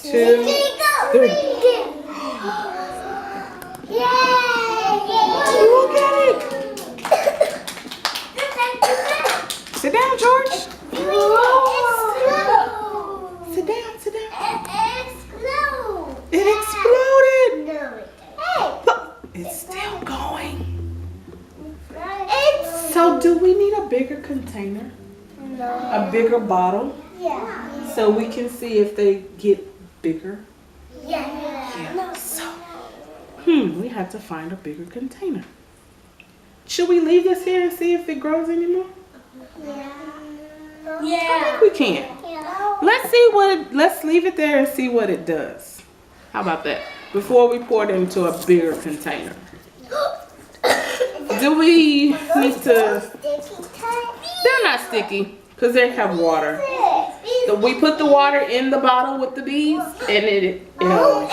2, 3. Look at it. Sit down, George. Sit down, sit down. It exploded. Look, it's still going. So do we need a bigger container? A bigger bottle? So we can see if they get bigger? Yeah. So, we have to find a bigger container. Should we leave this here and see if it grows anymore? I think we can. Let's leave it there and see what it does. How about that? Before we pour it into a bigger container. Do we need to? They're not sticky because they have water. So we put the water in the bottle with the beads and it'll